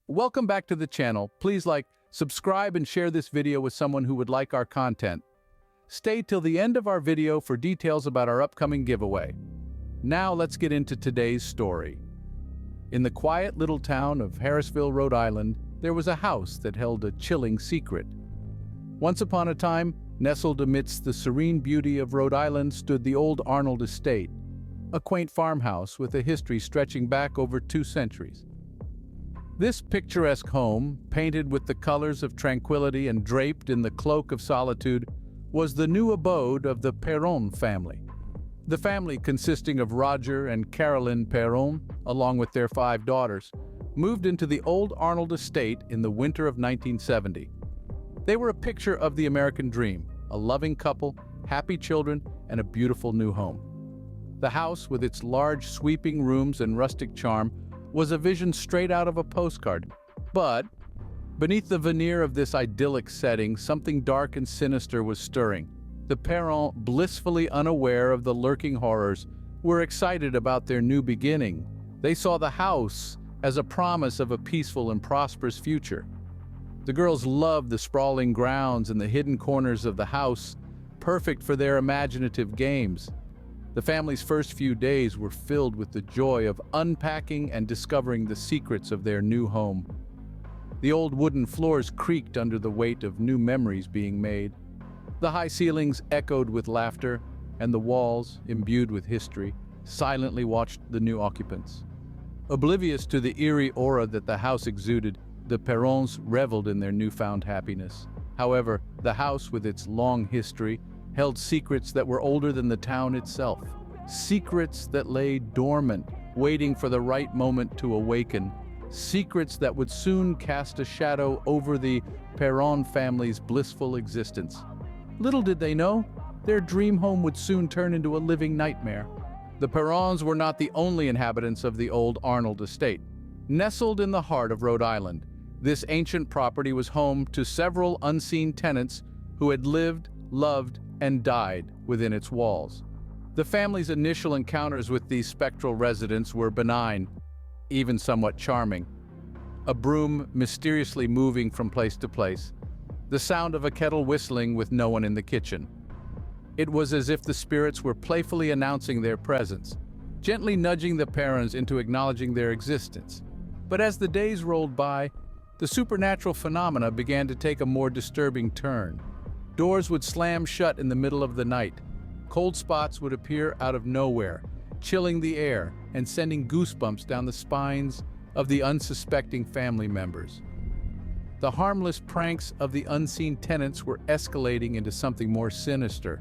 Welcome back to the channel. Please like, subscribe, and share this video with someone who would like our content. Stay till the end of our video for details about our upcoming giveaway. Now let's get into today's story. In the quiet little town of Harrisville, Rhode Island, there was a house that held a chilling secret. Once upon a time, nestled amidst the serene beauty of Rhode Island stood the old Arnold estate, a quaint farmhouse with a history stretching back over 2 centuries. This picturesque home, painted with the colors of tranquility and draped in the cloak of solitude, was the new abode of the Perron family. The family, consisting of Roger and Carolyn Perron, along with their 5 daughters, moved into the old Arnold estate in the winter of 1970. They were a picture of the American dream, a loving couple, happy children, and a beautiful new home. The house, with its large sweeping rooms and rustic charm, was a vision straight out of a postcard. But beneath the veneer of this idyllic setting, something dark and sinister was stirring. The Perron, blissfully unaware of the lurking horrors, were excited about their new beginning. They saw the house as a promise of a peaceful and prosperous future. The girls loved the sprawling grounds and the hidden corners of the house, perfect for their imaginative games. The family's first few days were filled with the joy of unpacking and discovering the secrets of their new home. The old wooden floors creaked under the weight of new memories being made. The high ceilings echoed with laughter, and the walls, imbued with history, silently watched the new occupants. Oblivious to the eerie aura that the house exuded, the Perrons reveled in their newfound happiness. However, the house, with its long history, held secrets that were older than the town itself. Secrets that lay dormant, waiting for the right moment to awaken. Secrets that would soon cast a shadow over the Perron family's blissful existence. Little did they know, their dream home would soon turn into a living nightmare. The Perrons were not the only inhabitants of the old Arnold estate. Nestled in the heart of Rhode Island, this ancient property was home to several unseen tenants who had lived, loved, and died within its walls. The family's initial encounters with these spectral residents were benign, even somewhat charming. A broom mysteriously moving from place to place, the sound of a kettle whistling with no one in the kitchen. It was as if the spirits were playfully announcing their presence, gently nudging the Perrons into acknowledging their existence. But as the days rolled by, the supernatural phenomena began to take a more disturbing turn. Doors would slam shut in the middle of the night. Cold spots would appear out of nowhere, chilling the air and sending goosebumps down the spines of the unsuspecting family members. The harmless pranks of the unseen tenants were escalating into something more sinister.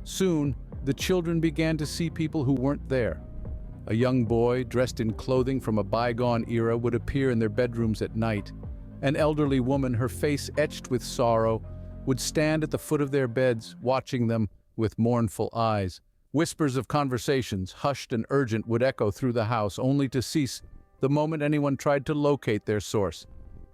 Soon, the children began to see people who weren't there. A young boy, dressed in clothing from a bygone era, would appear in their bedrooms at night. An elderly woman, her face etched with sorrow, would stand at the foot of their beds, watching them with mournful eyes. Whispers of conversations, hushed and urgent, would echo through the house, only to cease the moment anyone tried to locate their source.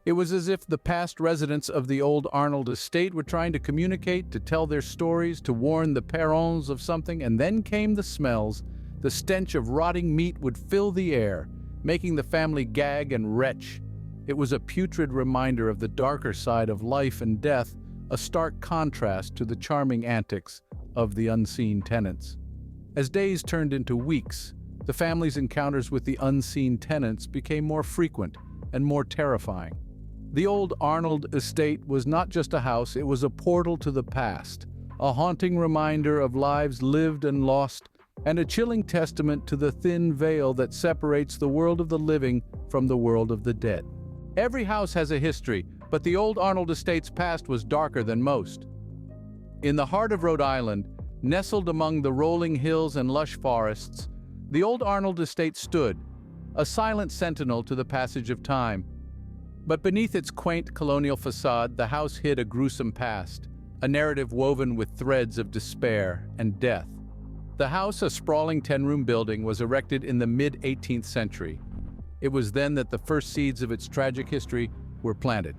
It was as if the past residents of the old Arnold estate were trying to communicate, to tell their stories, to warn the Perrons of something, and then came the smells. The stench of rotting meat would fill the air, making the family gag and retch. It was a putrid reminder of the darker side of life and death, a stark contrast to the charming antics of the unseen tenants. As days turned into weeks, the family's encounters with the unseen tenants became more frequent and more terrifying. The old Arnold estate was not just a house, it was a portal to the past, a haunting reminder of lives lived and lost, and a chilling testament to the thin veil that separates the world of the living from the world of the dead. Every house has a history, but the old Arnold estate's past was darker than most. In the heart of Rhode Island, nestled among the rolling hills and lush forests, the old Arnold estate stood, a silent sentinel to the passage of time. But beneath its quaint colonial facade, the house hid a gruesome past, a narrative woven with threads of despair and death. The house, a sprawling 10-room building, was erected in the mid-18th century. It was then that the first seeds of its tragic history were planted.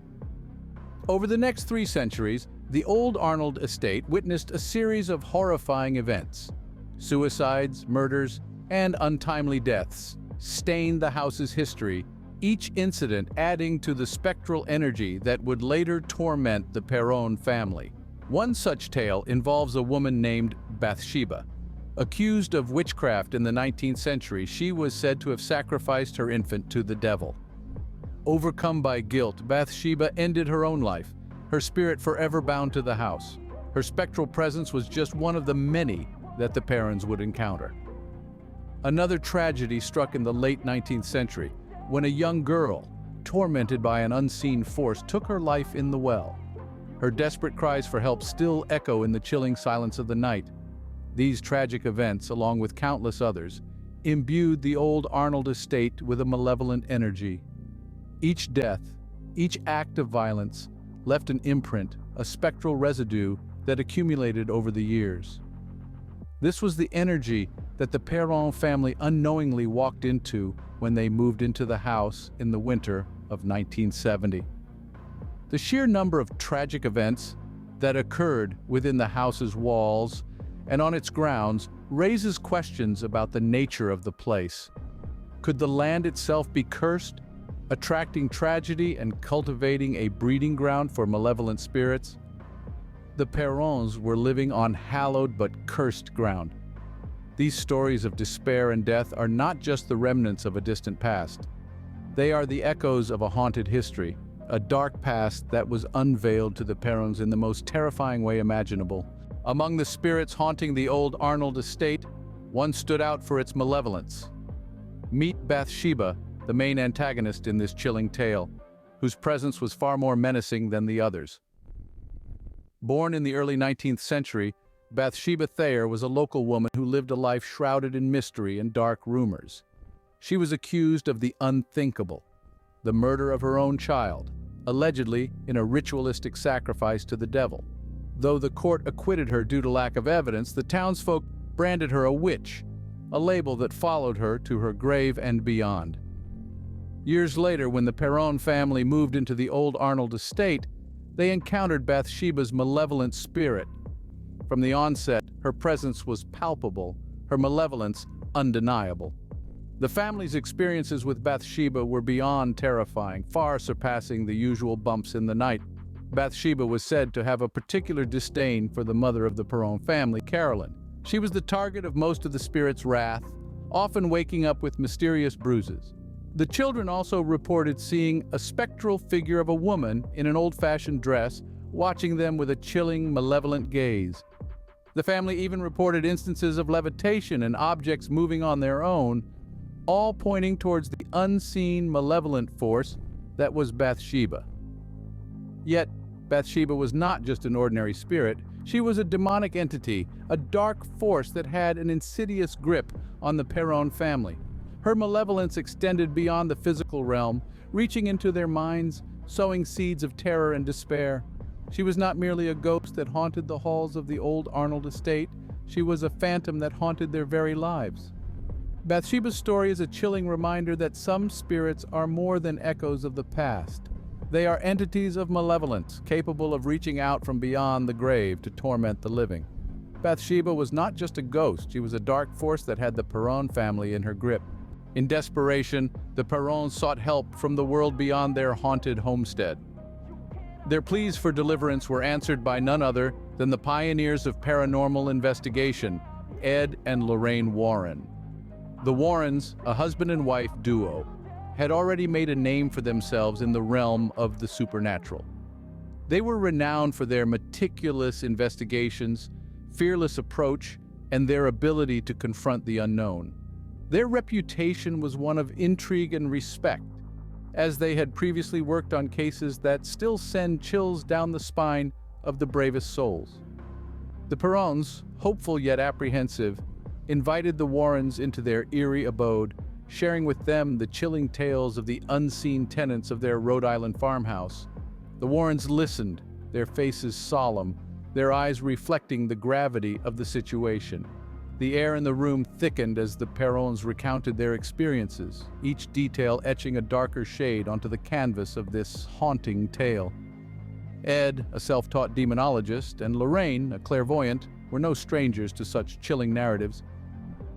Over the next 3 centuries, the old Arnold estate witnessed a series of horrifying events. Suicides, murders, and untimely deaths stained the house's history, each incident adding to the spectral energy that would later torment the Perron family. One such tale involves a woman named Bathsheba. Accused of witchcraft in the 19th century, she was said to have sacrificed her infant to the devil. Overcome by guilt, Bathsheba ended her own life, her spirit forever bound to the house. Her spectral presence was just one of the many that the Perrons would encounter. Another tragedy struck in the late 19th century, when a young girl, tormented by an unseen force, took her life in the well. Her desperate cries for help still echo in the chilling silence of the night. These tragic events, along with countless others, imbued the old Arnold estate with a malevolent energy. Each death, each act of violence, left an imprint, a spectral residue that accumulated over the years. This was the energy that the Perron family unknowingly walked into when they moved into the house in the winter of 1970. The sheer number of tragic events that occurred within the house's walls and on its grounds raises questions about the nature of the place. Could the land itself be cursed, attracting tragedy and cultivating a breeding ground for malevolent spirits? The Perrons were living on hallowed but cursed ground. These stories of despair and death are not just the remnants of a distant past. They are the echoes of a haunted history, a dark past that was unveiled to the Perrons in the most terrifying way imaginable. Among the spirits haunting the old Arnold estate, one stood out for its malevolence. Meet Bathsheba, the main antagonist in this chilling tale, whose presence was far more menacing than the others. Born in the early 19th century, Bathsheba Thayer was a local woman who lived a life shrouded in mystery and dark rumors. She was accused of the unthinkable, the murder of her own child, allegedly in a ritualistic sacrifice to the devil. Though the court acquitted her due to lack of evidence, the townsfolk branded her a witch, a label that followed her to her grave and beyond. Years later, when the Perron family moved into the old Arnold estate, they encountered Bathsheba's malevolent spirit. From the onset, her presence was palpable, her malevolence undeniable. The family's experiences with Bathsheba were beyond terrifying, far surpassing the usual bumps in the night. Bathsheba was said to have a particular disdain for the mother of the Perron family, Carolyn. She was the target of most of the spirit's wrath, often waking up with mysterious bruises. The children also reported seeing a spectral figure of a woman in an old-fashioned dress, watching them with a chilling, malevolent gaze. The family even reported instances of levitation and objects moving on their own, all pointing towards the unseen, malevolent force that was Bathsheba. Yet, Bathsheba was not just an ordinary spirit. She was a demonic entity, a dark force that had an insidious grip on the Perron family. Her malevolence extended beyond the physical realm, reaching into their minds, sowing seeds of terror and despair. She was not merely a ghost that haunted the halls of the old Arnold estate. She was a phantom that haunted their very lives. Bathsheba's story is a chilling reminder that some spirits are more than echoes of the past. They are entities of malevolence, capable of reaching out from beyond the grave to torment the living. Bathsheba was not just a ghost, she was a dark force that had the Perron family in her grip. In desperation, the Perrons sought help from the world beyond their haunted homestead. Their pleas for deliverance were answered by none other than the pioneers of paranormal investigation, Ed and Lorraine Warren. The Warrens, a husband and wife duo, had already made a name for themselves in the realm of the supernatural. They were renowned for their meticulous investigations, fearless approach, and their ability to confront the unknown. Their reputation was one of intrigue and respect, as they had previously worked on cases that still send chills down the spine of the bravest souls. The Perrons, hopeful yet apprehensive, invited the Warrens into their eerie abode, sharing with them the chilling tales of the unseen tenants of their Rhode Island farmhouse. The Warrens listened, their faces solemn, their eyes reflecting the gravity of the situation. The air in the room thickened as the Perrons recounted their experiences, each detail etching a darker shade onto the canvas of this haunting tale. Ed, a self-taught demonologist, and Lorraine, a clairvoyant, were no strangers to such chilling narratives.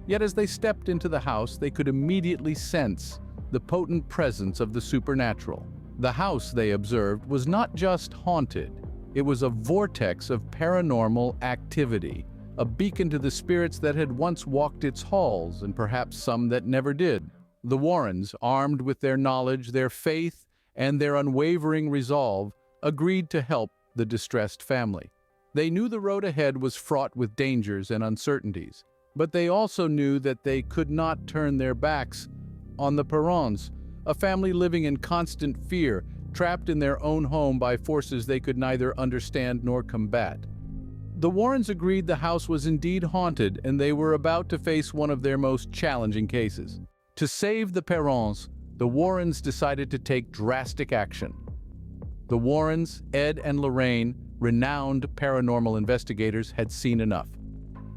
Yet as they stepped into the house, they could immediately sense the potent presence of the supernatural. The house, they observed, was not just haunted. It was a vortex of paranormal activity, a beacon to the spirits that had once walked its halls and perhaps some that never did. The Warrens, armed with their knowledge, their faith, and their unwavering resolve, agreed to help the distressed family. They knew the road ahead was fraught with dangers and uncertainties, but they also knew that they could not turn their backs on the Perrons, a family living in constant fear, trapped in their own home by forces they could neither understand nor combat. The Warrens agreed the house was indeed haunted, and they were about to face one of their most challenging cases. To save the Perrons, the Warrens decided to take drastic action. The Warrens, Ed and Lorraine, renowned paranormal investigators, had seen enough.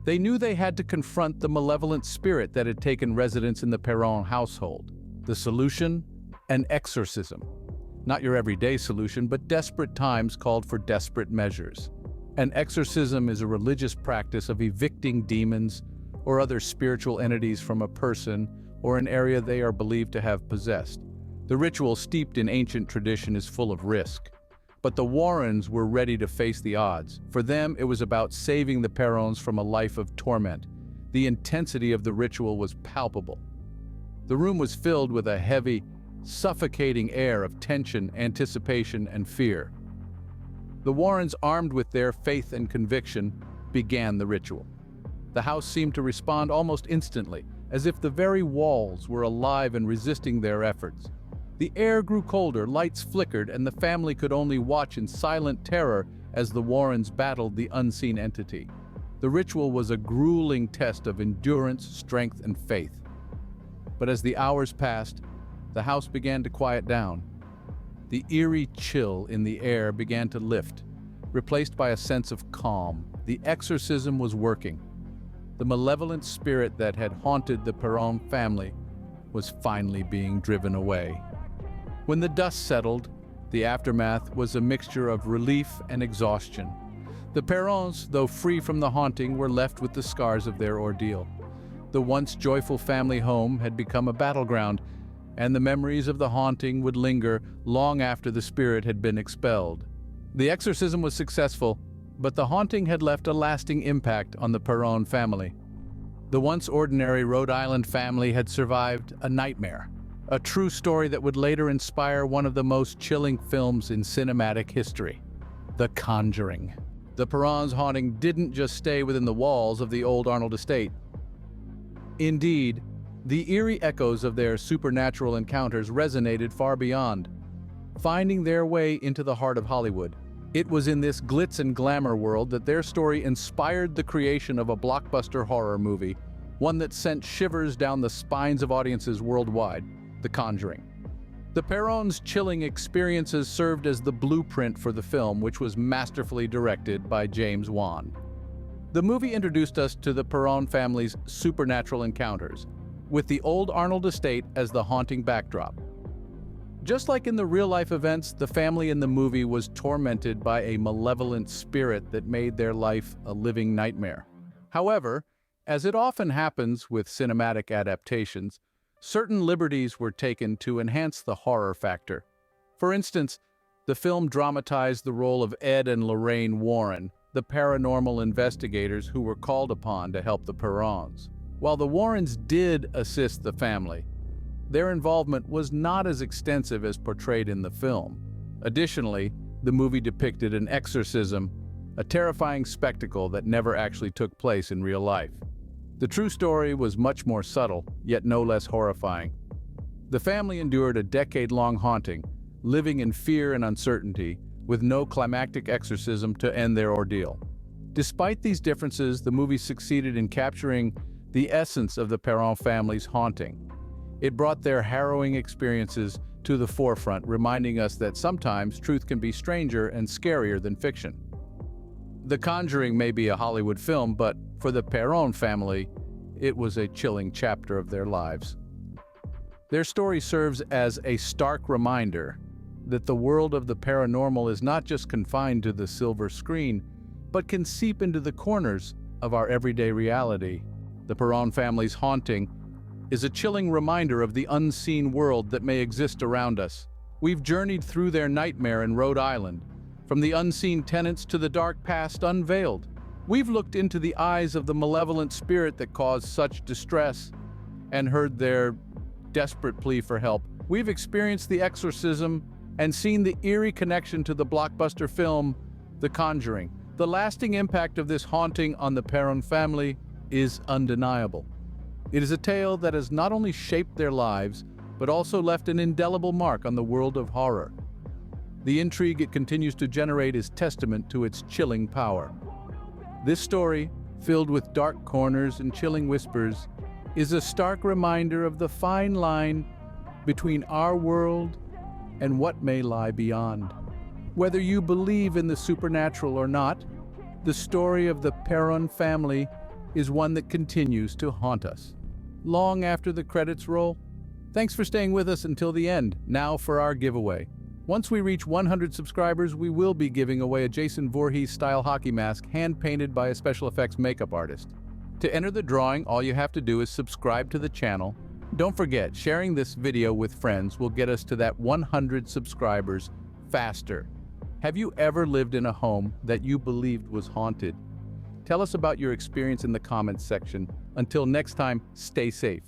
They knew they had to confront the malevolent spirit that had taken residence in the Perron household. The solution? An exorcism. Not your everyday solution, but desperate times called for desperate measures. An exorcism is a religious practice of evicting demons or other spiritual entities from a person or an area they are believed to have possessed. The ritual, steeped in ancient tradition, is full of risk. But the Warrens were ready to face the odds. For them, it was about saving the Perrons from a life of torment. The intensity of the ritual was palpable. The room was filled with a heavy, suffocating air of tension, anticipation, and fear. The Warrens, armed with their faith and conviction, began the ritual. The house seemed to respond almost instantly, as if the very walls were alive and resisting their efforts. The air grew colder, lights flickered, and the family could only watch in silent terror as the Warrens battled the unseen entity. The ritual was a grueling test of endurance, strength, and faith. But as the hours passed, the house began to quiet down. The eerie chill in the air began to lift, replaced by a sense of calm. The exorcism was working. The malevolent spirit that had haunted the Perron family was finally being driven away. When the dust settled, the aftermath was a mixture of relief and exhaustion. The Perrons, though free from the haunting, were left with the scars of their ordeal. The once joyful family home had become a battleground, and the memories of the haunting would linger long after the spirit had been expelled. The exorcism was successful, but the haunting had left a lasting impact on the Perron family. The once ordinary Rhode Island family had survived a nightmare, a true story that would later inspire one of the most chilling films in cinematic history, The Conjuring. The Perron's haunting didn't just stay within the walls of the old Arnold estate. Indeed, the eerie echoes of their supernatural encounters resonated far beyond, finding their way into the heart of Hollywood. It was in this glitz and glamour world that their story inspired the creation of a blockbuster horror movie, one that sent shivers down the spines of audiences worldwide, The Conjuring. The Perron's chilling experiences served as the blueprint for the film, which was masterfully directed by James Wan. The movie introduced us to the Perron family's supernatural encounters, with the old Arnold estate as the haunting backdrop. Just like in the real-life events, the family in the movie was tormented by a malevolent spirit that made their life a living nightmare. However, as it often happens with cinematic adaptations, certain liberties were taken to enhance the horror factor. For instance, the film dramatized the role of Ed and Lorraine Warren, the paranormal investigators who were called upon to help the Perrons. While the Warrens did assist the family, their involvement was not as extensive as portrayed in the film. Additionally, the movie depicted an exorcism, a terrifying spectacle that never actually took place in real life. The true story was much more subtle, yet no less horrifying. The family endured a decade-long haunting, living in fear and uncertainty, with no climactic exorcism to end their ordeal. Despite these differences, the movie succeeded in capturing the essence of the Perron family's haunting. It brought their harrowing experiences to the forefront, reminding us that sometimes truth can be stranger and scarier than fiction. The Conjuring may be a Hollywood film, but for the Perron family, it was a chilling chapter of their lives. Their story serves as a stark reminder that the world of the paranormal is not just confined to the silver screen, but can seep into the corners of our everyday reality. The Perron family's haunting is a chilling reminder of the unseen world that may exist around us. We've journeyed through their nightmare in Rhode Island, from the unseen tenants to the dark past unveiled. We've looked into the eyes of the malevolent spirit that caused such distress and heard their desperate plea for help. We've experienced the exorcism and seen the eerie connection to the blockbuster film, The Conjuring. The lasting impact of this haunting on the Perron family is undeniable. It is a tale that has not only shaped their lives, but also left an indelible mark on the world of horror. The intrigue it continues to generate is testament to its chilling power. This story, filled with dark corners and chilling whispers, is a stark reminder of the fine line between our world and what may lie beyond. Whether you believe in the supernatural or not, the story of the Perron family is one that continues to haunt us. Long after the credits roll. Thanks for staying with us until the end. Now for our giveaway. Once we reach 100 subscribers, we will be giving away a Jason Voorhees-style hockey mask hand-painted by a special effects makeup artist. To enter the drawing, all you have to do is subscribe to the channel. Don't forget, sharing this video with friends will get us to that 100 subscribers faster. Have you ever lived in a home that you believed was haunted? Tell us about your experience in the comments section. Until next time, stay safe.